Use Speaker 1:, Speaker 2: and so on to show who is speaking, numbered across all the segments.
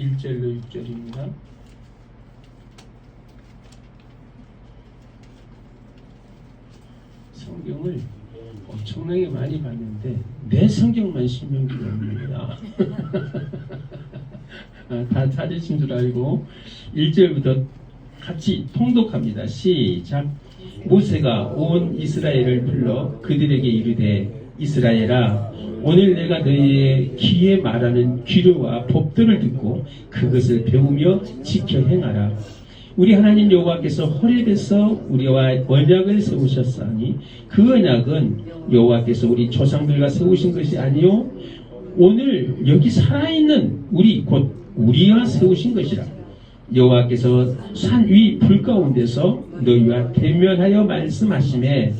Speaker 1: 1절로 6절입니다. 성경을 엄청나게 많이 봤는데 내 성경만 신명기입니다. 다 찾으신 줄 알고 1절부터 같이 통독합니다. 시작. 모세가 온 이스라엘을 불러 그들에게 이르되 이스라엘아 오늘 내가 너희의 귀에 말하는 규례와 법도를 듣고 그것을 배우며 지켜 행하라. 우리 하나님 여호와께서 호렙에서 우리와 언약을 세우셨사니 그 언약은 여호와께서 우리 조상들과 세우신 것이 아니요 오늘 여기 살아있는 우리 곧 우리와 세우신 것이라. 여호와께서 산 위 불 가운데서 너희와 대면하여 말씀하시매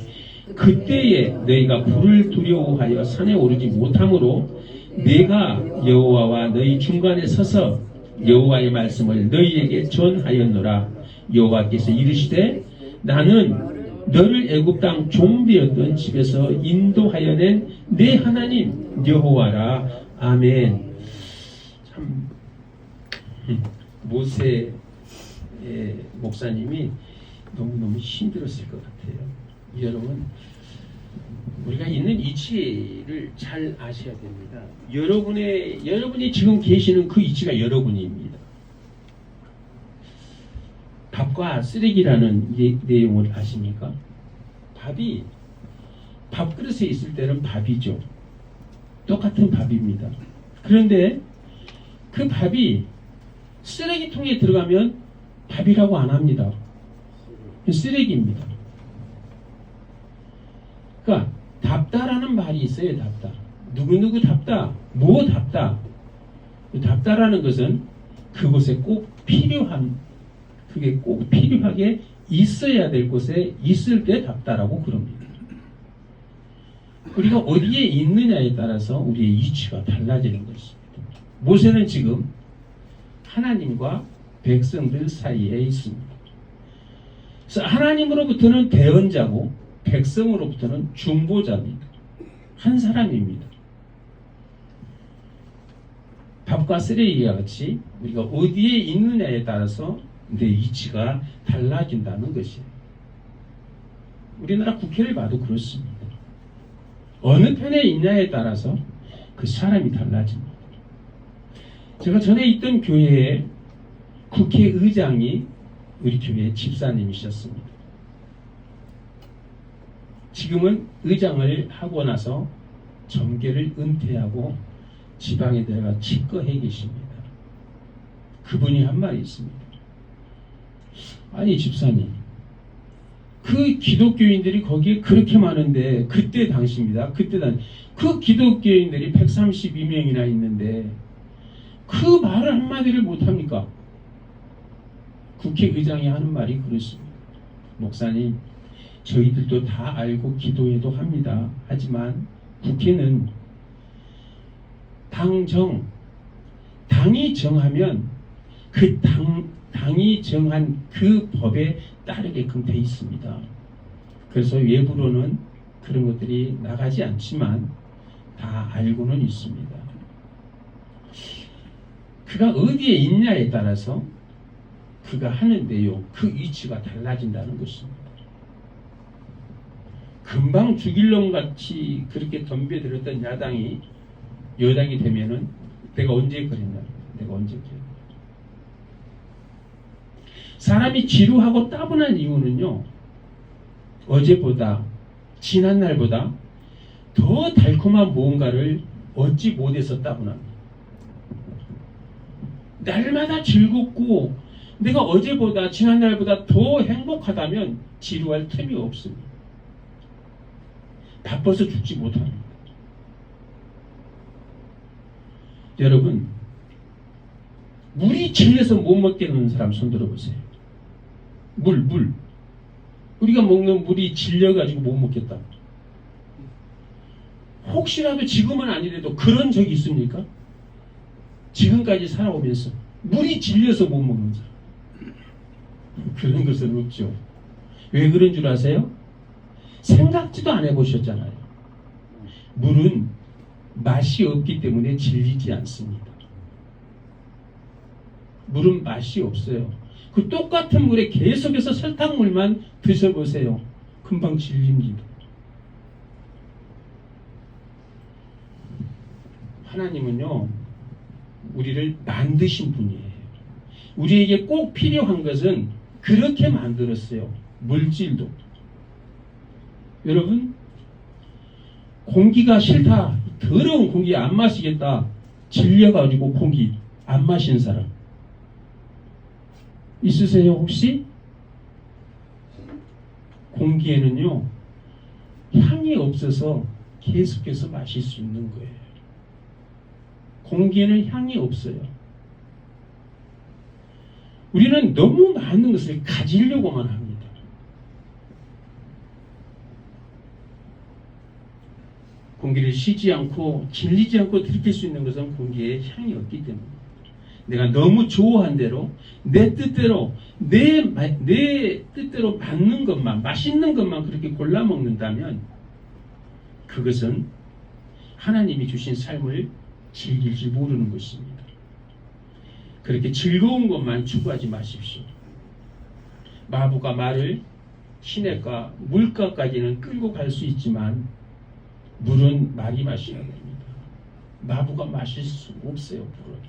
Speaker 1: 그때에 너희가 불을 두려워하여 산에 오르지 못하므로 내가 여호와와 너희 중간에 서서 여호와의 말씀을 너희에게 전하였노라. 여호와께서 이르시되 나는 너를 애굽 땅 종되었던 집에서 인도하여 낸 내 하나님 여호와라. 아멘. 참 모세 목사님이 너무너무 힘들었을 것 같아요. 여러분 우리가 있는 이치를 잘 아셔야 됩니다. 여러분이 지금 계시는 그 이치가 여러분입니다. 밥과 쓰레기라는 내용을 아십니까? 밥이 밥그릇에 있을 때는 밥이죠. 똑같은 밥입니다. 그런데 그 밥이 쓰레기통에 들어가면 밥이라고 안 합니다. 쓰레기입니다. 그러니까 답다라는 말이 있어요. 답다. 누구누구 답다. 뭐 답다. 답다라는 것은 그곳에 꼭 필요한 그게 꼭 필요하게 있어야 될 곳에 있을 때 답다라고 그럽니다. 우리가 어디에 있느냐에 따라서 우리의 이치가 달라지는 것입니다. 모세는 지금 하나님과 백성들 사이에 있습니다. 그래서 하나님으로부터는 대언자고 백성으로부터는 중보자입니다. 한 사람입니다. 밥과 쓰레기와 같이 우리가 어디에 있느냐에 따라서 내 이치가 달라진다는 것이에요. 우리나라 국회를 봐도 그렇습니다. 어느 편에 있냐에 따라서 그 사람이 달라집니다. 제가 전에 있던 교회에 국회의장이 우리 교회 집사님이셨습니다. 지금은 의장을 하고 나서 정계를 은퇴하고 지방에 들어가 치과해 계십니다. 그분이 한 말이 있습니다. 아니 집사님, 그 기독교인들이 거기에 그렇게 많은데 그때 당시입니다. 그 기독교인들이 132명이나 있는데 그 말을 한마디를 못합니까? 국회의장이 하는 말이 그렇습니다. 목사님, 저희들도 다 알고 기도해도 합니다. 하지만 국회는 당이 정하면 그 당이 정한 그 법에 따르게끔 돼 있습니다. 그래서 외부로는 그런 것들이 나가지 않지만 다 알고는 있습니다. 그가 어디에 있냐에 따라서 그가 하는 내용, 그 위치가 달라진다는 것입니다. 금방 죽일 놈같이 그렇게 덤벼들었던 여당이 되면은 내가 언제 그랬나? 내가 언제 그랬나? 사람이 지루하고 따분한 이유는요, 어제보다 지난날보다 더 달콤한 무언가를 얻지 못해서 따분합니다. 날마다 즐겁고 내가 어제보다 지난날보다 더 행복하다면 지루할 틈이 없습니다. 바빠서 죽지 못합니다. 여러분, 물이 질려서 못 먹겠는 사람 손 들어보세요. 물. 우리가 먹는 물이 질려가지고 못 먹겠다. 혹시라도 지금은 아니래도 그런 적이 있습니까? 지금까지 살아오면서 물이 질려서 못 먹는 사람. 그런 것은 없죠. 왜 그런 줄 아세요? 생각지도 안 해보셨잖아요. 물은 맛이 없기 때문에 질리지 않습니다. 물은 맛이 없어요. 그 똑같은 물에 계속해서 설탕물만 드셔보세요. 금방 질립니다. 하나님은요, 우리를 만드신 분이에요. 우리에게 꼭 필요한 것은 그렇게 만들었어요. 물질도. 여러분, 공기가 싫다, 더러운 공기 안 마시겠다, 질려가지고 공기 안 마신 사람 있으세요 혹시? 공기에는요, 향이 없어서 계속해서 마실 수 있는 거예요. 공기에는 향이 없어요. 우리는 너무 많은 것을 가지려고만 합니다. 공기를 쉬지 않고 질리지 않고 들이킬 수 있는 것은 공기에 향이 없기 때문입니다. 내가 너무 좋아한 대로 내 뜻대로 내 뜻대로 맞는 것만, 맛있는 것만 그렇게 골라 먹는다면 그것은 하나님이 주신 삶을 즐길 줄 모르는 것입니다. 그렇게 즐거운 것만 추구하지 마십시오. 마부가 말을 시냇가 물가까지는 끌고 갈 수 있지만 물은 많이 마셔야 됩니다. 마부가 마실 수 없어요. 물은.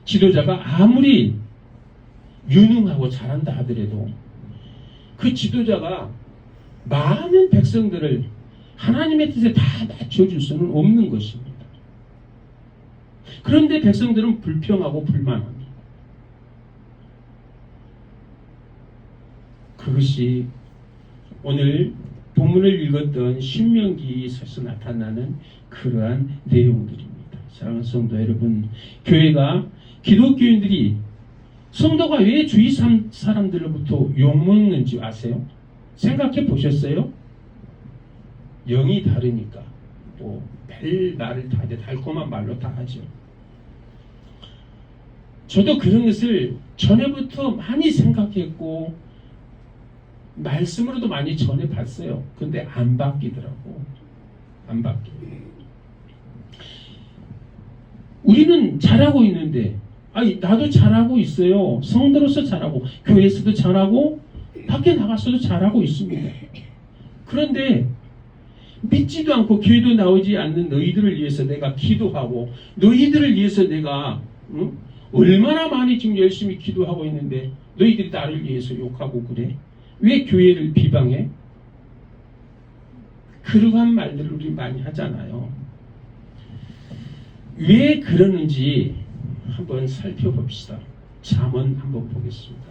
Speaker 1: 지도자가 아무리 유능하고 잘한다 하더라도 그 지도자가 많은 백성들을 하나님의 뜻에 다 맞춰줄 수는 없는 것입니다. 그런데 백성들은 불평하고 불만합니다. 그것이 오늘 본문을 읽었던 신명기에서 나타나는 그러한 내용들입니다. 사랑하는 성도 여러분, 교회가 기독교인들이 성도가 왜 주위 사람들로부터 욕먹는지 아세요? 생각해 보셨어요? 영이 다르니까 또 별 말을 다 달콤한 말로 다 하죠. 저도 그런 것을 전에부터 많이 생각했고 말씀으로도 많이 전해봤어요. 근데 안 바뀌더라고. 안 바뀌어요. 우리는 잘하고 있는데, 아니 나도 잘하고 있어요. 성도로서 잘하고, 교회에서도 잘하고, 밖에 나가서도 잘하고 있습니다. 그런데 믿지도 않고 교회도 나오지 않는 너희들을 위해서 내가 기도하고, 너희들을 위해서 내가 얼마나 많이 지금 열심히 기도하고 있는데 너희들이 나를 위해서 욕하고 그래? 왜 교회를 비방해? 그러한 말들을 우리 많이 하잖아요. 왜 그러는지 한번 살펴봅시다. 잠언 한번 보겠습니다.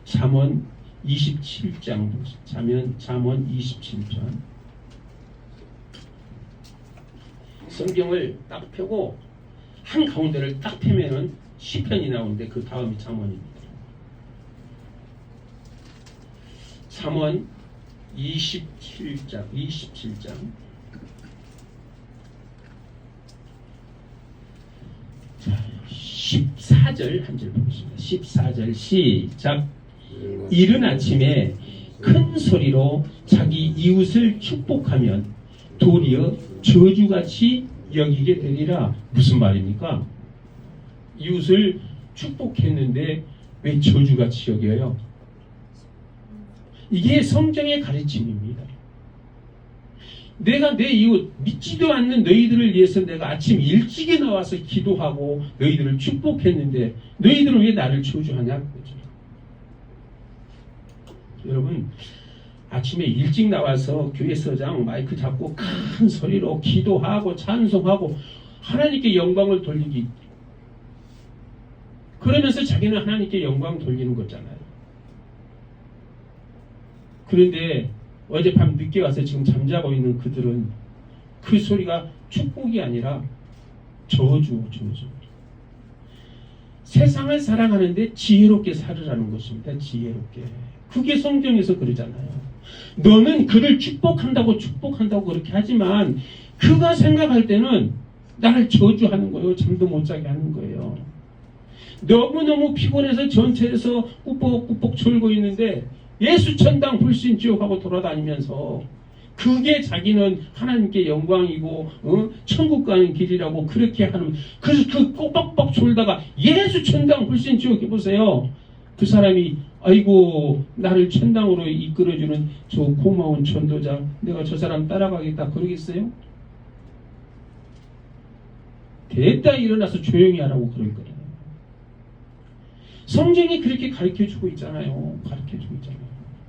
Speaker 1: 잠언 27장 잠언 27편. 성경을 딱 펴고 한 가운데를 딱 펴면은 시편이 나오는데 그 다음이 잠언입니다. 잠언 27장 14절 한 절 보겠습니다. 14절 시작. 이른 아침에 큰 소리로 자기 이웃을 축복하면 도리어 저주같이 여기게 되리라. 무슨 말입니까? 이웃을 축복했는데 왜 저주같이 여겨요? 이게 성경의 가르침입니다. 내가 내 이웃, 믿지도 않는 너희들을 위해서 내가 아침 일찍에 나와서 기도하고 너희들을 축복했는데 너희들은 왜 나를 저주하냐? 그거죠. 여러분, 아침에 일찍 나와서 교회서장 마이크 잡고 큰 소리로 기도하고 찬송하고 하나님께 영광을 돌리기, 그러면서 자기는 하나님께 영광 돌리는 거잖아요. 그런데 어젯밤 늦게 와서 지금 잠자고 있는 그들은 그 소리가 축복이 아니라 저주. 세상을 사랑하는데 지혜롭게 살으라는 것입니다. 지혜롭게. 그게 성경에서 그러잖아요. 너는 그를 축복한다고 그렇게 하지만 그가 생각할 때는 나를 저주하는 거예요. 잠도 못 자게 하는 거예요. 너무너무 피곤해서 전철에서 꾸벅꾸벅 졸고 있는데 예수 천당 불신 지옥하고 돌아다니면서 그게 자기는 하나님께 영광이고 천국 가는 길이라고 그렇게 하는, 그래서 그 꼬박박 졸다가 예수 천당 불신 지옥해 보세요. 그 사람이 아이고 나를 천당으로 이끌어주는 저 고마운 전도자, 내가 저 사람 따라가겠다 그러겠어요? 됐다 일어나서 조용히 하라고 그럴 거예요. 성경이 그렇게 가르쳐주고 있잖아요. 가르쳐주고 있잖아요.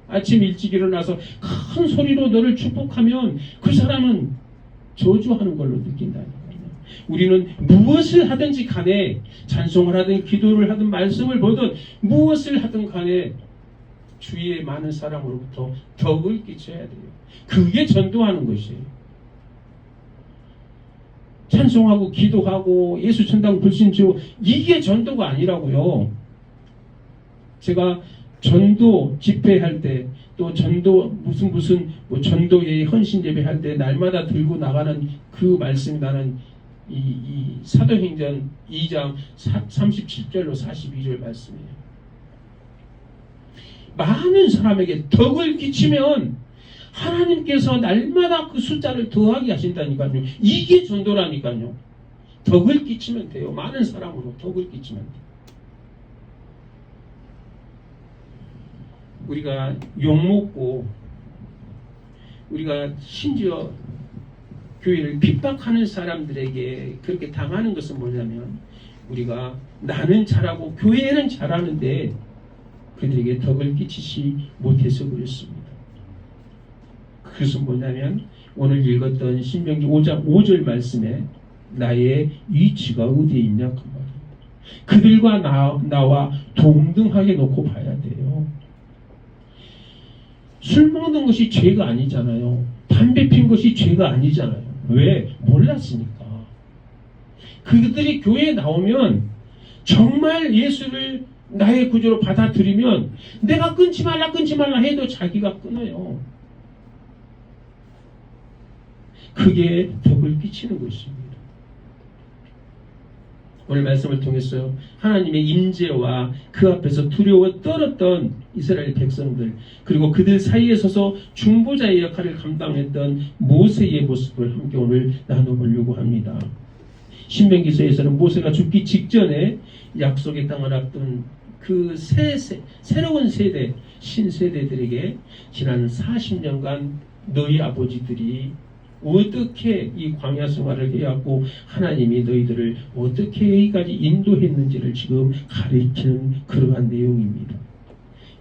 Speaker 1: 아침 일찍 일어나서 큰 소리로 너를 축복하면 그 사람은 저주하는 걸로 느낀다니까요. 우리는 무엇을 하든지 간에 찬송을 하든 기도를 하든 말씀을 보든 무엇을 하든 간에 주위의 많은 사람으로부터 덕을 끼쳐야 돼요. 그게 전도하는 것이에요. 찬송하고 기도하고 예수 천당 불신지옥 이게 전도가 아니라고요. 제가 전도 집회할 때 또 전도 무슨 뭐 전도의 헌신 예배할 때 날마다 들고 나가는 그 말씀이 나는 이 사도행전 2장 37절로 42절 말씀이에요. 많은 사람에게 덕을 끼치면 하나님께서 날마다 그 숫자를 더하게 하신다니까요. 이게 전도라니까요. 덕을 끼치면 돼요. 많은 사람으로 덕을 끼치면 돼요. 우리가 욕먹고 우리가 심지어 교회를 핍박하는 사람들에게 그렇게 당하는 것은 뭐냐면 우리가 나는 잘하고 교회는 잘하는데 그들에게 덕을 끼치지 못해서 그렇습니다. 그것은 뭐냐면 오늘 읽었던 신명기 5장 5절 말씀에 나의 위치가 어디에 있냐 그 말입니다. 그들과 나와 동등하게 놓고 봐야 돼요. 술 먹는 것이 죄가 아니잖아요. 담배 핀 것이 죄가 아니잖아요. 왜? 몰랐으니까. 그들이 교회에 나오면 정말 예수를 나의 구주로 받아들이면 내가 끊지 말라 해도 자기가 끊어요. 그게 덕을 끼치는 것입니다. 오늘 말씀을 통해서 하나님의 임재와 그 앞에서 두려워 떨었던 이스라엘 백성들, 그리고 그들 사이에 서서 중보자의 역할을 감당했던 모세의 모습을 함께 오늘 나눠보려고 합니다. 신명기서에서는 모세가 죽기 직전에 약속의 땅을 앞둔 그 새로운 세대, 신세대들에게 지난 40년간 너희 아버지들이 어떻게 이 광야 생활을 해왔고 하나님이 너희들을 어떻게 여기까지 인도했는지를 지금 가르치는 그러한 내용입니다.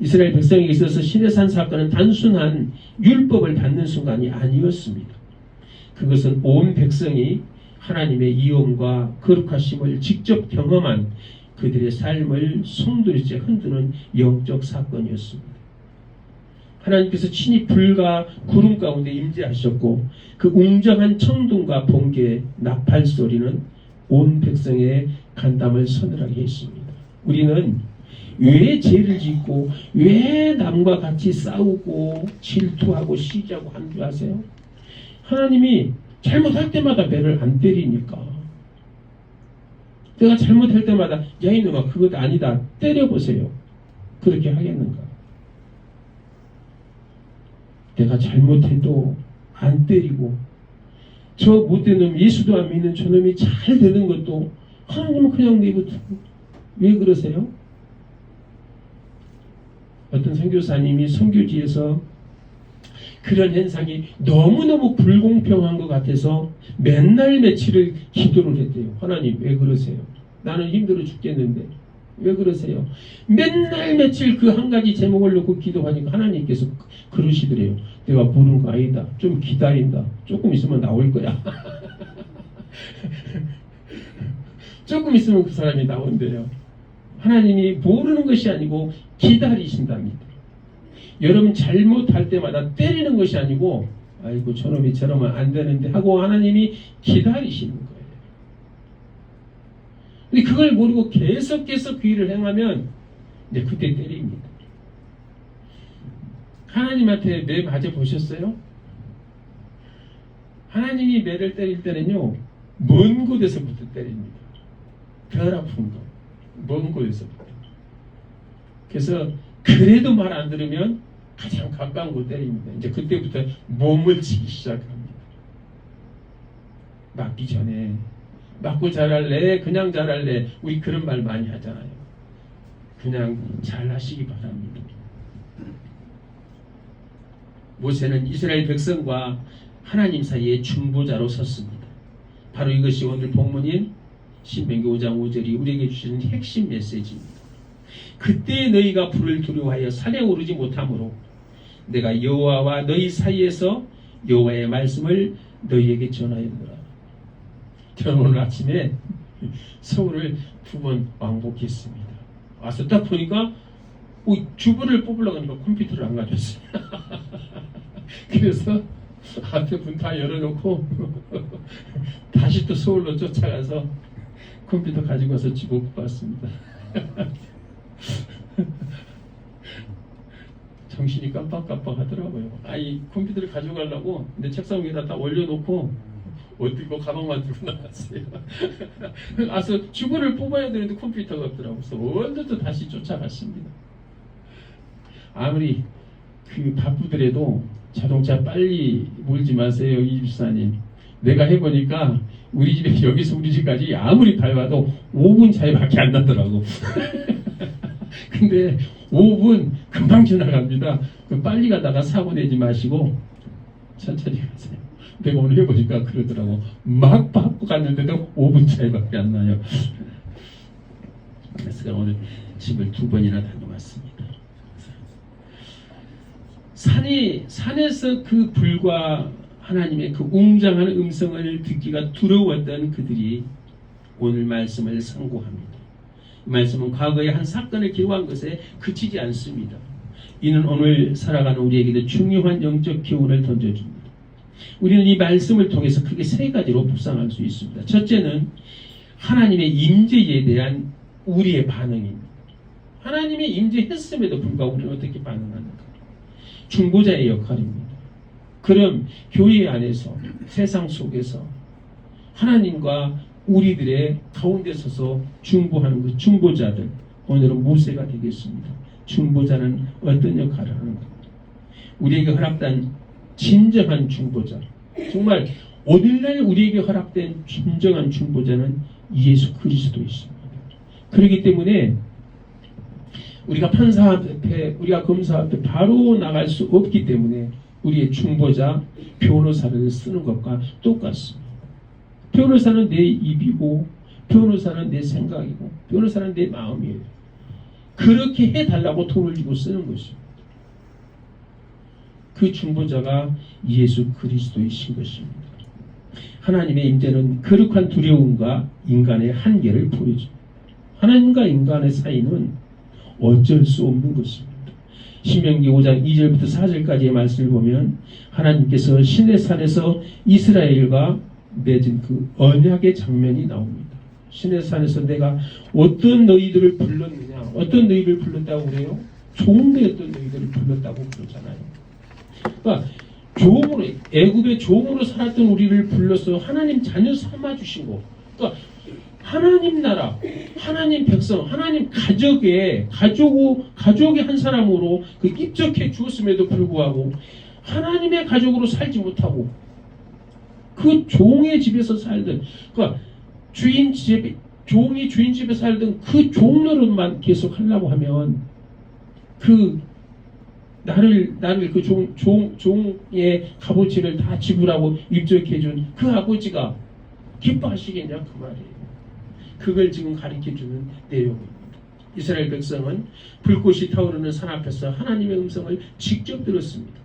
Speaker 1: 이스라엘 백성에게 있어서 시내산 사건은 단순한 율법을 받는 순간이 아니었습니다. 그것은 온 백성이 하나님의 이음과 거룩하심을 직접 경험한 그들의 삶을 송두리째 흔드는 영적 사건이었습니다. 하나님께서 친히 불과 구름 가운데 임재하셨고 그 웅장한 청둥과 번개, 나팔 소리는 온 백성의 간담을 서늘하게 했습니다. 우리는 왜 죄를 짓고 왜 남과 같이 싸우고 질투하고 시기하고 한 줄 아세요? 하나님이 잘못할 때마다 배를 안 때리니까. 내가 잘못할 때마다 야 이놈아 그것 아니다 때려보세요. 그렇게 하겠는가? 내가 잘못해도 안 때리고 저 못된 놈 예수도 안 믿는 저놈이 잘 되는 것도 하나님은 그냥 내버려두고 왜 그러세요? 어떤 선교사님이 선교지에서 그런 현상이 너무너무 불공평한 것 같아서 맨날 며칠을 기도를 했대요. 하나님 왜 그러세요? 나는 힘들어 죽겠는데 왜 그러세요? 맨날 며칠 그 한 가지 제목을 놓고 기도하니까 하나님께서 그러시더래요. 내가 부른 거 아니다. 좀 기다린다. 조금 있으면 나올 거야. 조금 있으면 그 사람이 나온대요. 하나님이 모르는 것이 아니고 기다리신답니다. 여러분 잘못할 때마다 때리는 것이 아니고 아이고 저놈이 저러면 안 되는데 하고 하나님이 기다리시는 거예요. 근데 그걸 모르고 계속해서 그 일을 행하면 이제 그때 때립니다. 하나님한테 매 맞아 보셨어요? 하나님이 매를 때릴 때는요 먼 곳에서부터 때립니다. 덜 아픈 거, 먼 곳에서부터. 그래서 그래도 말 안 들으면 가장 가까운 곳 때립니다. 이제 그때부터 몸을 치기 시작합니다. 맞기 전에 맞고 잘할래? 그냥 잘할래? 우리 그런 말 많이 하잖아요. 그냥 잘하시기 바랍니다. 모세는 이스라엘 백성과 하나님 사이에 중보자로 섰습니다. 바로 이것이 오늘 본문인 신명기 5장 5절이 우리에게 주시는 핵심 메시지입니다. 그때 너희가 불을 두려워하여 산에 오르지 못하므로 내가 여호와와 너희 사이에서 여호와의 말씀을 너희에게 전하였노라. 저는 오늘 아침에 서울을 2번 왕복했습니다. 와서 딱 보니까 주부를 뽑으려고 하니까 컴퓨터를 안 가져왔어요. 그래서 앞에 문 다 열어놓고 다시 또 서울로 쫓아가서 컴퓨터 가지고 와서 집어넣고 왔습니다. 정신이 깜빡깜빡 하더라고요. 이 컴퓨터를 가져가려고 내 책상 위에다 딱 올려놓고 옷 입고 가방만 들고 나왔어요. 와서 주부를 뽑아야 되는데 컴퓨터가 없더라고요. 그래서 언제도 다시 쫓아갔습니다. 아무리 바쁘더라도 자동차 빨리 몰지 마세요, 이 집사님. 내가 해보니까 우리 집에 여기서 우리 집까지 아무리 밟아도 5분 차이밖에 안 나더라고. 근데 5분 금방 지나갑니다. 빨리 가다가 사고 내지 마시고 천천히 가세요. 내가 오늘 해보니까 그러더라고. 막 밟고 갔는데도 5분 차이밖에 안 나요. 그래서 오늘 집을 2번이나 다녀왔습니다. 산에서 그 불과 하나님의 그 웅장한 음성을 듣기가 두려웠던 그들이 오늘 말씀을 상고합니다. 이 말씀은 과거의 한 사건을 기록한 것에 그치지 않습니다. 이는 오늘 살아가는 우리에게도 중요한 영적 교훈을 던져줍니다. 우리는 이 말씀을 통해서 크게 3가지로 묵상할 수 있습니다. 첫째는 하나님의 임재에 대한 우리의 반응입니다. 하나님의 임재했음에도 불구하고 우리는 어떻게 반응하는가? 중보자의 역할입니다. 그럼 교회 안에서 세상 속에서 하나님과 우리들의 가운데 서서 중보하는 그 중보자들, 오늘은 모세가 되겠습니다. 중보자는 어떤 역할을 하는가? 우리에게 허락된 진정한 중보자, 정말 오늘날 우리에게 허락된 진정한 중보자는 예수 그리스도이십니다. 그렇기 때문에 우리가 판사 앞에, 우리가 검사 앞에 바로 나갈 수 없기 때문에 우리의 중보자, 변호사를 쓰는 것과 똑같습니다. 변호사는 내 입이고, 변호사는 내 생각이고, 변호사는 내 마음이에요. 그렇게 해달라고 돈을 주고 쓰는 것입니다. 그 중보자가 예수 그리스도이신 것입니다. 하나님의 임재는 거룩한 두려움과 인간의 한계를 보여줍니다. 하나님과 인간의 사이는 어쩔 수 없는 것입니다. 신명기 5장 2절부터 4절까지의 말씀을 보면 하나님께서 시내산에서 이스라엘과 맺은 그 언약의 장면이 나옵니다. 시내산에서 내가 어떤 너희들을 불렀느냐, 어떤 너희를 불렀다고 그래요? 종되었던 너희들을 불렀다고 그러잖아요. 그러니까 종으로, 애굽의 종으로 살았던 우리를 불러서 하나님 자녀 삼아주신 거. 그러니까 하나님 나라, 하나님 백성, 하나님 가족의 한 사람으로 그 입적해 주었음에도 불구하고 하나님의 가족으로 살지 못하고 그 종의 집에서 살던, 그러니까 종이 주인 집에 살던 그 종 노릇만 계속 하려고 하면 나를 그 종의 값어치를 다 지불하고 입적해준 그 아버지가 기뻐하시겠냐 그 말이에요. 그걸 지금 가르쳐주는 내용입니다. 이스라엘 백성은 불꽃이 타오르는 산 앞에서 하나님의 음성을 직접 들었습니다.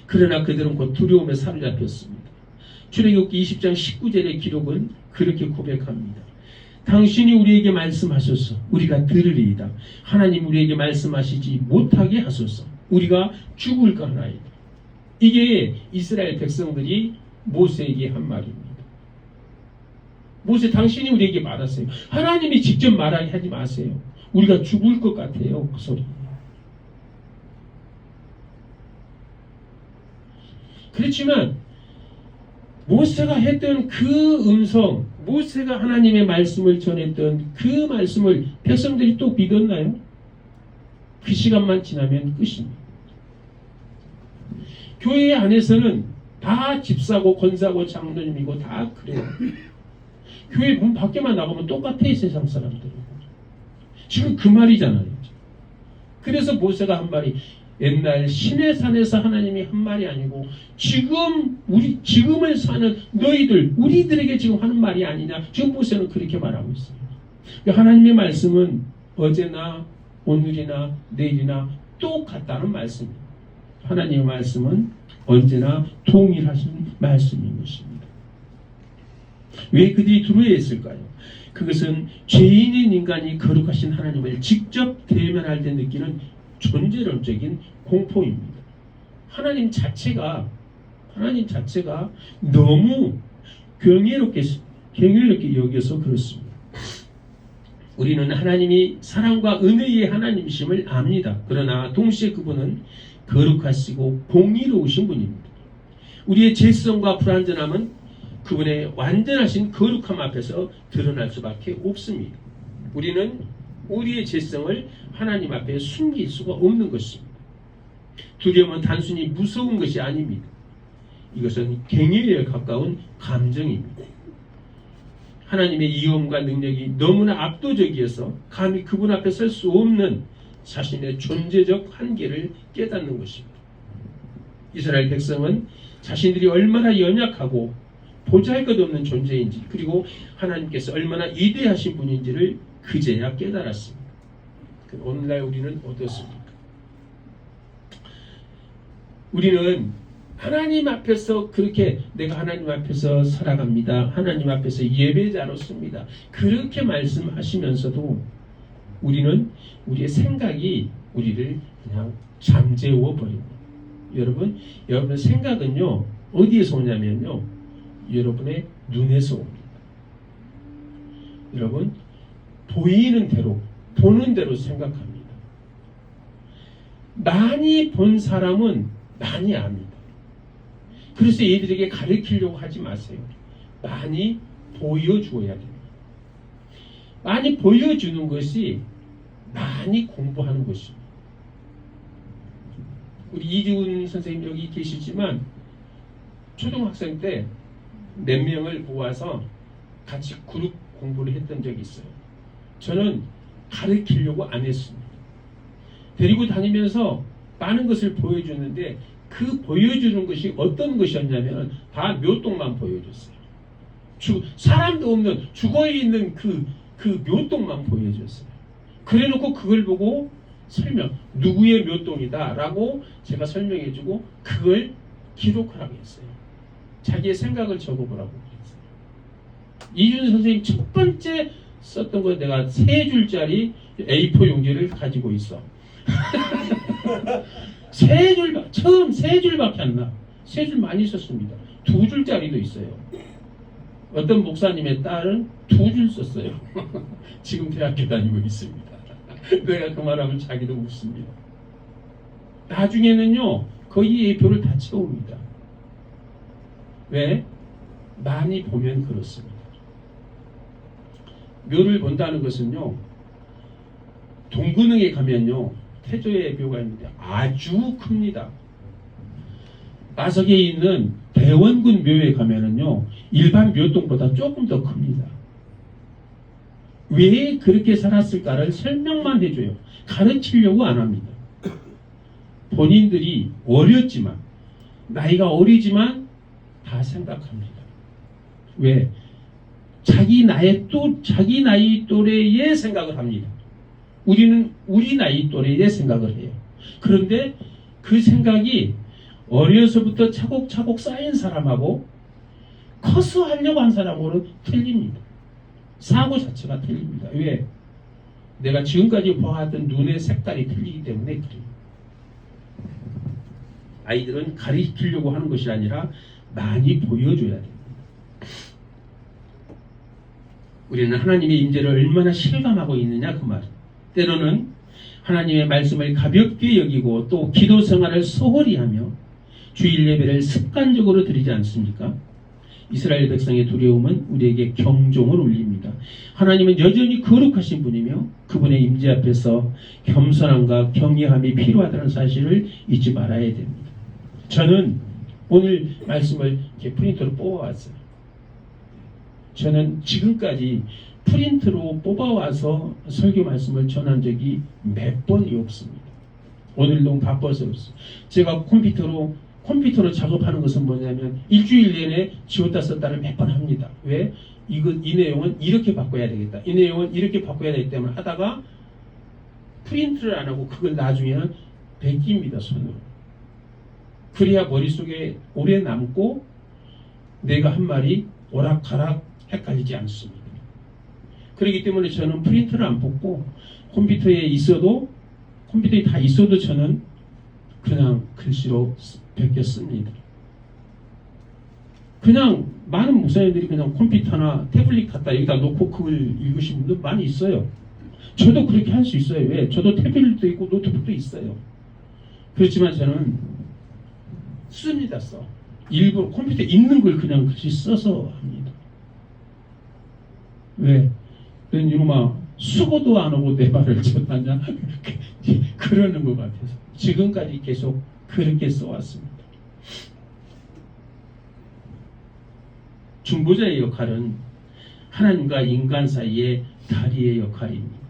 Speaker 1: 그러나 그들은 곧 두려움에 사로잡혔습니다. 출애굽기 20장 19절의 기록은 그렇게 고백합니다. 당신이 우리에게 말씀하소서 우리가 들으리이다. 하나님 우리에게 말씀하시지 못하게 하소서 우리가 죽을까 하나이다. 이게 이스라엘 백성들이 모세에게 한 말입니다. 모세 당신이 우리에게 말하세요. 하나님이 직접 말하게 하지 마세요. 우리가 죽을 것 같아요. 그 소리. 그렇지만 모세가 했던 그 음성, 모세가 하나님의 말씀을 전했던 그 말씀을 백성들이 또 믿었나요? 그 시간만 지나면 끝입니다. 교회 안에서는 다 집사고 권사고 장로님이고 다 그래요. 교회 문 밖에만 나가면 똑같아 세상 사람들은. 지금 그 말이잖아요. 그래서 모세가 한 말이 옛날 시내산에서 하나님이 한 말이 아니고 지금을 사는 너희들 우리들에게 지금 하는 말이 아니냐. 지금 모세는 그렇게 말하고 있어요. 하나님의 말씀은 어제나 오늘이나 내일이나 똑같다는 말씀입니다. 하나님의 말씀은 언제나 동일하신 말씀인 것입니다. 왜 그들이 두려워했을까요? 그것은 죄인인 인간이 거룩하신 하나님을 직접 대면할 때 느끼는 존재론적인 공포입니다. 하나님 자체가 너무 경이롭게 여겨서 그렇습니다. 우리는 하나님이 사랑과 은혜의 하나님이심을 압니다. 그러나 동시에 그분은 거룩하시고 공의로우신 분입니다. 우리의 죄성과 불완전함은 그분의 완전하신 거룩함 앞에서 드러날 수밖에 없습니다. 우리는 우리의 죄성을 하나님 앞에 숨길 수가 없는 것입니다. 두려움은 단순히 무서운 것이 아닙니다. 이것은 경외에 가까운 감정입니다. 하나님의 이음과 능력이 너무나 압도적이어서 감히 그분 앞에 설 수 없는 자신의 존재적 한계를 깨닫는 것입니다. 이스라엘 백성은 자신들이 얼마나 연약하고 보잘것없는 존재인지 그리고 하나님께서 얼마나 위대하신 분인지를 그제야 깨달았습니다. 오늘날 우리는 어떻습니까? 우리는 하나님 앞에서 그렇게 내가 하나님 앞에서 살아갑니다. 하나님 앞에서 예배자로 씁니다. 그렇게 말씀하시면서도 우리는 우리의 생각이 우리를 그냥 잠재워 버립니다. 여러분 생각은요 어디에서 오냐면요 여러분의 눈에서 옵니다. 여러분 보이는 대로 보는 대로 생각합니다. 많이 본 사람은 많이 압니다. 그래서 얘들에게 가르치려고 하지 마세요. 많이 보여주어야 됩니다. 많이 보여주는 것이 많이 공부하는 것입니다. 우리 이지훈 선생님 여기 계시지만 초등학생 때 몇 명을 모아서 같이 그룹 공부를 했던 적이 있어요. 저는 가르치려고 안 했습니다. 데리고 다니면서 많은 것을 보여주는데 그 보여주는 것이 어떤 것이었냐면 다 묘동만 보여줬어요. 사람도 없는 죽어있는 그 묘동만 보여줬어요. 그래놓고 그걸 보고 누구의 묘동이다 라고 제가 설명해주고 그걸 기록하라고 했어요. 자기의 생각을 적어보라고 했어요. 이준 선생님 첫 번째 썼던 거 내가 3줄짜리 A4 용지를 가지고 있어. 처음 3줄밖에 안 나. 3줄 많이 썼습니다. 2줄짜리도 있어요. 어떤 목사님의 딸은 2줄 썼어요. 지금 대학교 다니고 있습니다. 내가 그 말하면 자기도 웃습니다. 나중에는요 거의 A4를 다 채웁니다. 왜? 많이 보면 그렇습니다. 묘를 본다는 것은요 동근흥에 가면요 태조의 묘가 있는데 아주 큽니다. 마석에 있는 대원군 묘에 가면은요 일반 묘동보다 조금 더 큽니다. 왜 그렇게 살았을까를 설명만 해줘요. 가르치려고 안 합니다. 본인들이 어렸지만 나이가 어리지만 다 생각합니다. 왜? 자기 나이 또래의 생각을 합니다. 우리는 우리 나이 또래의 생각을 해요. 그런데 그 생각이 어려서부터 차곡차곡 쌓인 사람하고 커서 하려고 한 사람으로는 틀립니다. 사고 자체가 틀립니다. 왜? 내가 지금까지 보았던 눈의 색깔이 틀리기 때문에 그래요. 아이들은 가르치려고 하는 것이 아니라 많이 보여줘야 됩니다. 우리는 하나님의 임재를 얼마나 실감하고 있느냐 그 말. 때로는 하나님의 말씀을 가볍게 여기고 또 기도 생활을 소홀히 하며 주일 예배를 습관적으로 드리지 않습니까? 이스라엘 백성의 두려움은 우리에게 경종을 울립니다. 하나님은 여전히 거룩하신 분이며 그분의 임재 앞에서 겸손함과 경외함이 필요하다는 사실을 잊지 말아야 됩니다. 저는 오늘 말씀을 이렇게 프린터로 뽑아왔어요. 저는 지금까지 프린트로 뽑아와서 설교 말씀을 전한 적이 몇 번이 없습니다. 오늘 너무 바빠서 그렇습니다. 제가 컴퓨터로 작업하는 것은 뭐냐면 일주일 내내 지웠다 썼다를 몇 번 합니다. 왜? 이 내용은 이렇게 바꿔야 되겠다. 이 내용은 이렇게 바꿔야 되기 때문에 하다가 프린트를 안 하고 그걸 나중에는 베낍니다, 손으로. 그래야 머릿속에 오래 남고 내가 한 말이 오락가락 헷갈리지 않습니다. 그렇기 때문에 저는 프린트를 안 뽑고 컴퓨터에 다 있어도 저는 그냥 글씨로 베껴 씁니다. 그냥 많은 목사님들이 그냥 컴퓨터나 태블릿 갖다 여기다 놓고 그걸 읽으시는 분들 많이 있어요. 저도 그렇게 할 수 있어요. 왜? 저도 태블릿도 있고 노트북도 있어요. 그렇지만 저는 씁니다. 일부러 컴퓨터에 있는 걸 그냥 글씨 써서 합니다. 왜? 이놈아 수고도 안 하고 내 말을 전하냐? 그러는 것 같아서 지금까지 계속 그렇게 써왔습니다. 중보자의 역할은 하나님과 인간 사이의 다리의 역할입니다.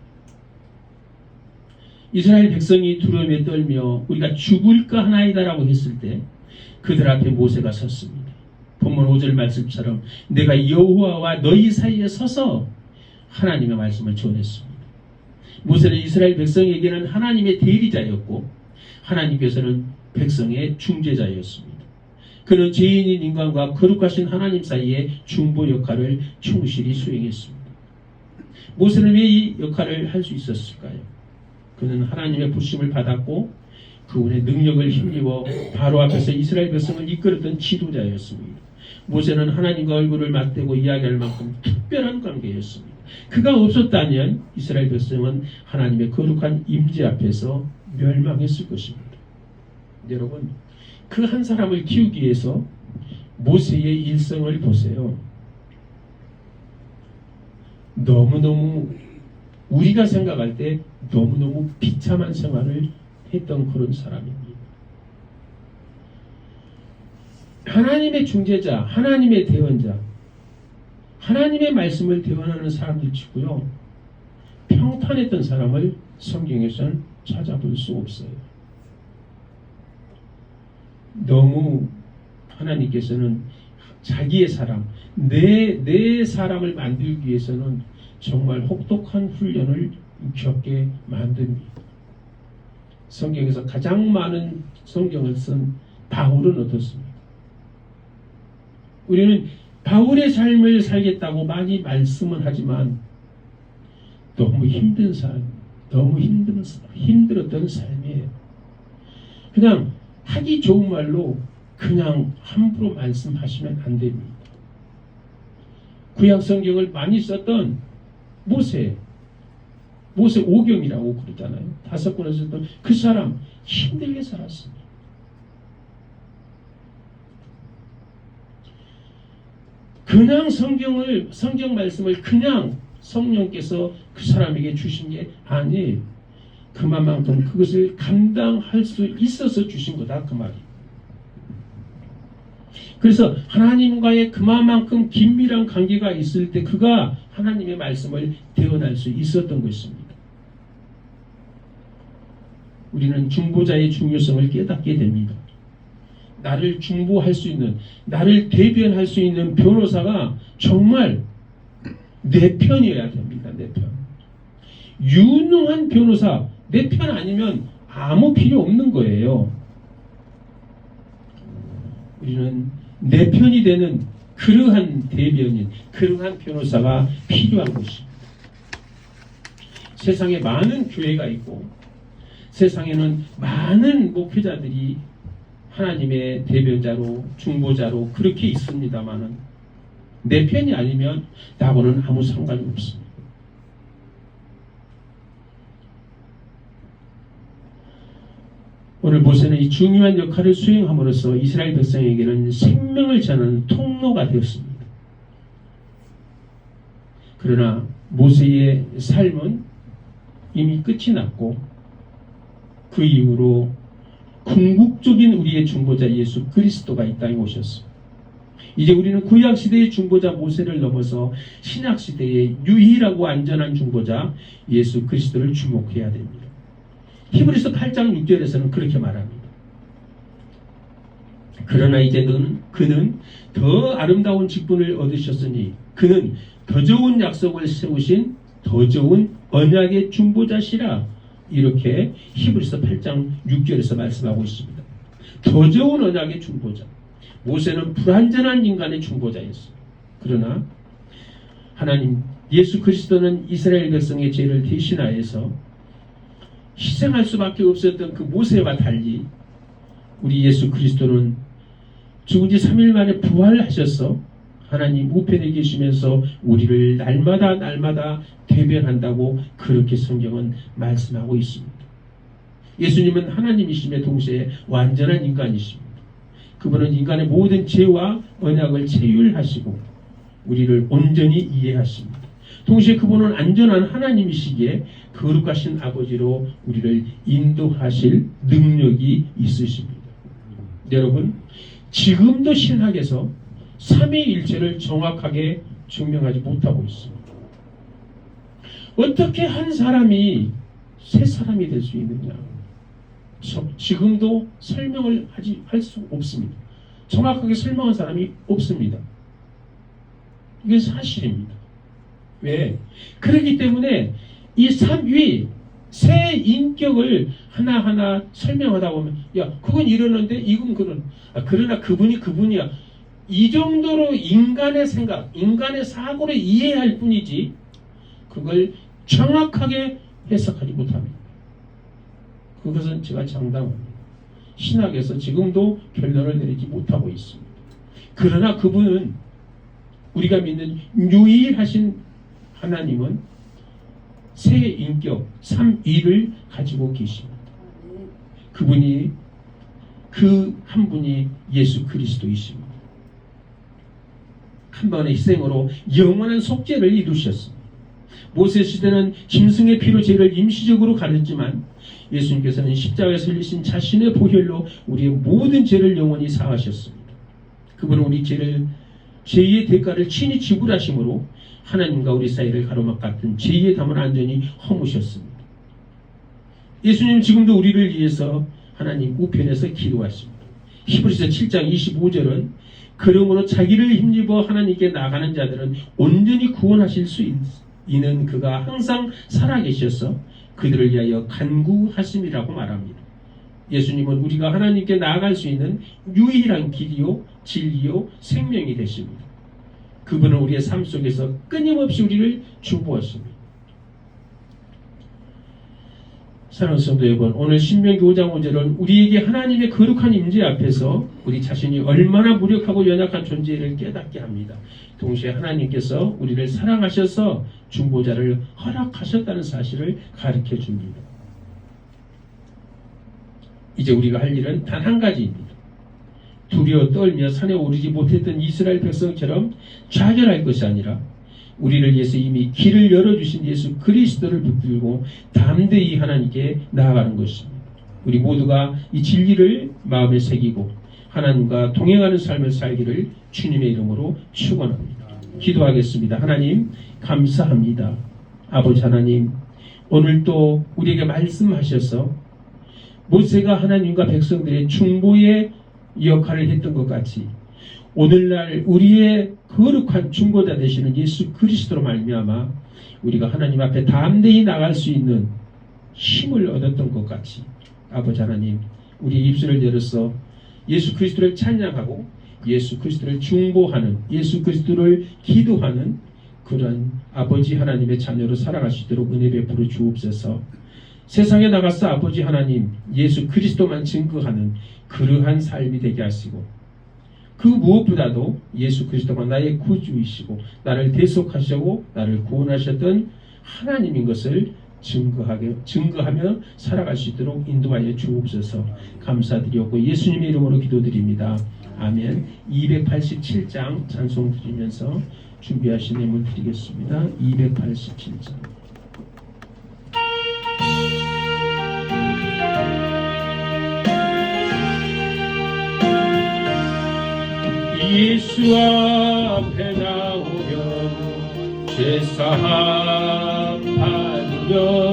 Speaker 1: 이스라엘 백성이 두려움에 떨며 우리가 죽을까 하나이다라고 했을 때 그들 앞에 모세가 섰습니다. 본문 5절 말씀처럼 내가 여호와와 너희 사이에 서서 하나님의 말씀을 전했습니다. 모세는 이스라엘 백성에게는 하나님의 대리자였고 하나님께서는 백성의 중재자였습니다. 그는 죄인인 인간과 거룩하신 하나님 사이의 중보 역할을 충실히 수행했습니다. 모세는 왜 이 역할을 할 수 있었을까요? 그는 하나님의 부심을 받았고 그분의 능력을 힘입어 바로 앞에서 이스라엘 백성을 이끌었던 지도자였습니다. 모세는 하나님과 얼굴을 맞대고 이야기할 만큼 특별한 관계였습니다. 그가 없었다면 이스라엘 백성은 하나님의 거룩한 임재 앞에서 멸망했을 것입니다. 여러분, 그 한 사람을 키우기 위해서 모세의 일생을 보세요. 너무너무 우리가 생각할 때 너무너무 비참한 생활을 했던 그런 사람입니다. 하나님의 중재자, 하나님의 대언자, 하나님의 말씀을 대언하는 사람들 치고요, 평탄했던 사람을 성경에서는 찾아볼 수 없어요. 너무 하나님께서는 자기의 사람, 내 사람을 만들기 위해서는 정말 혹독한 훈련을 겪게 만듭니다. 성경에서 가장 많은 성경을 쓴 바울은 어떻습니까? 우리는 바울의 삶을 살겠다고 많이 말씀은 하지만 너무 힘든 삶, 너무 힘들었던 삶이에요. 그냥 하기 좋은 말로 그냥 함부로 말씀하시면 안 됩니다. 구약 성경을 많이 썼던 모세 오경이라고 그러잖아요. 5권을 썼던 그 사람 힘들게 살았습니다. 그냥 성경 말씀을 그냥 성령께서 그 사람에게 주신 게 아니에요. 그만큼 그것을 감당할 수 있어서 주신 거다 그 말이에요. 그래서 하나님과의 그만큼 긴밀한 관계가 있을 때 그가 하나님의 말씀을 대언할 수 있었던 것입니다. 우리는 중보자의 중요성을 깨닫게 됩니다. 나를 중보할 수 있는, 나를 대변할 수 있는 변호사가 정말 내 편이어야 됩니다. 내 편. 유능한 변호사, 내 편 아니면 아무 필요 없는 거예요. 우리는 내 편이 되는 그러한 대변인, 그러한 변호사가 필요한 것입니다. 세상에 많은 교회가 있고 세상에는 많은 목회자들이 하나님의 대변자로, 중보자로 그렇게 있습니다만은 내 편이 아니면 나하고는 아무 상관이 없습니다. 오늘 모세는 이 중요한 역할을 수행함으로써 이스라엘 백성에게는 생명을 전하는 통로가 되었습니다. 그러나 모세의 삶은 이미 끝이 났고 그 이후로 궁극적인 우리의 중보자 예수 그리스도가 이 땅에 오셨습니다. 이제 우리는 구약시대의 중보자 모세를 넘어서 신약시대의 유일하고 안전한 중보자 예수 그리스도를 주목해야 됩니다. 히브리서 8장 6절에서는 그렇게 말합니다. 그러나 이제 그는 더 아름다운 직분을 얻으셨으니 그는 더 좋은 약속을 세우신 더 좋은 언약의 중보자시라. 이렇게 히브리서 8장 6절에서 말씀하고 있습니다. 더 좋은 언약의 중보자. 모세는 불완전한 인간의 중보자였습니다. 그러나 하나님 예수 그리스도는 이스라엘 백성의 죄를 대신하여서 희생할 수밖에 없었던 그 모세와 달리 우리 예수 그리스도는 죽은 지 3일 만에 부활하셔서 하나님 우편에 계시면서 우리를 날마다 대변한다고 그렇게 성경은 말씀하고 있습니다. 예수님은 하나님이심에 동시에 완전한 인간이십니다. 그분은 인간의 모든 죄와 언약을 체휼하시고 우리를 온전히 이해하십니다. 동시에 그분은 안전한 하나님이시기에 거룩하신 아버지로 우리를 인도하실 능력이 있으십니다. 여러분, 지금도 신학에서 삼위일체를 정확하게 증명하지 못하고 있습니다. 어떻게 한 사람이 세 사람이 될 수 있느냐? 지금도 설명을 할 수 없습니다. 정확하게 설명한 사람이 없습니다. 이게 사실입니다. 왜? 그렇기 때문에 이 삼위 세 인격을 하나하나 설명하다 보면 야 그건 이러는데 이건 그런 그러나 그분이 그분이야. 이 정도로 인간의 생각, 인간의 사고를 이해할 뿐이지 그걸 정확하게 해석하지 못합니다. 그것은 제가 장담합니다. 신학에서 지금도 결론을 내리지 못하고 있습니다. 그러나 그분은 우리가 믿는 유일하신 하나님은 세 인격, 삼위를 가지고 계십니다. 그분이 그 한 분이 예수 그리스도이십니다. 한 번의 희생으로 영원한 속죄를 이루셨습니다. 모세 시대는 짐승의 피로 죄를 임시적으로 가렸지만 예수님께서는 십자가에서 흘리신 자신의 보혈로 우리의 모든 죄를 영원히 사하셨습니다. 그분은 우리 죄의 대가를 친히 지불하심으로 하나님과 우리 사이를 가로막았던 죄의 담을 완전히 허무셨습니다. 예수님은 지금도 우리를 위해서 하나님 우편에서 기도하십니다. 히브리서 7장 25절은 그러므로 자기를 힘입어 하나님께 나가는 자들은 온전히 구원하실 수 있는 그가 항상 살아계셔서 그들을 위하여 간구하심이라고 말합니다. 예수님은 우리가 하나님께 나아갈 수 있는 유일한 길이요 진리요 생명이 되십니다. 그분은 우리의 삶 속에서 끊임없이 우리를 중보하십니다. 사랑하는 성도 여러분, 오늘 신명기 5장 5절은 우리에게 하나님의 거룩한 임재 앞에서 우리 자신이 얼마나 무력하고 연약한 존재를 깨닫게 합니다. 동시에 하나님께서 우리를 사랑하셔서 중보자를 허락하셨다는 사실을 가르쳐 줍니다. 이제 우리가 할 일은 단 한 가지입니다. 두려워 떨며 산에 오르지 못했던 이스라엘 백성처럼 좌절할 것이 아니라 우리를 위해서 이미 길을 열어주신 예수 그리스도를 붙들고 담대히 하나님께 나아가는 것입니다. 우리 모두가 이 진리를 마음에 새기고 하나님과 동행하는 삶을 살기를 주님의 이름으로 축원합니다. 기도하겠습니다. 하나님 감사합니다. 아버지 하나님, 오늘 또 우리에게 말씀하셔서 모세가 하나님과 백성들의 중보의 역할을 했던 것 같이 오늘날 우리의 거룩한 중보자 되시는 예수 그리스도로 말미암아 우리가 하나님 앞에 담대히 나갈 수 있는 힘을 얻었던 것 같이 아버지 하나님, 우리의 입술을 열어서 예수 그리스도를 찬양하고 예수 그리스도를 중보하는, 예수 그리스도를 기도하는 그런 아버지 하나님의 자녀로 살아갈 수 있도록 은혜 베풀어 주옵소서. 세상에 나가서 아버지 하나님 예수 그리스도만 증거하는 그러한 삶이 되게 하시고, 그 무엇보다도 예수 그리스도가 나의 구주이시고 나를 대속하시고 나를 구원하셨던 하나님인 것을 증거하며 살아갈 수 있도록 인도하여 주옵소서. 감사드리옵고 예수님의 이름으로 기도드립니다. 아멘. 287장 찬송 드리면서 준비하신 예물 드리겠습니다. 287장. 예수 앞에 나오면 죄사함 받으며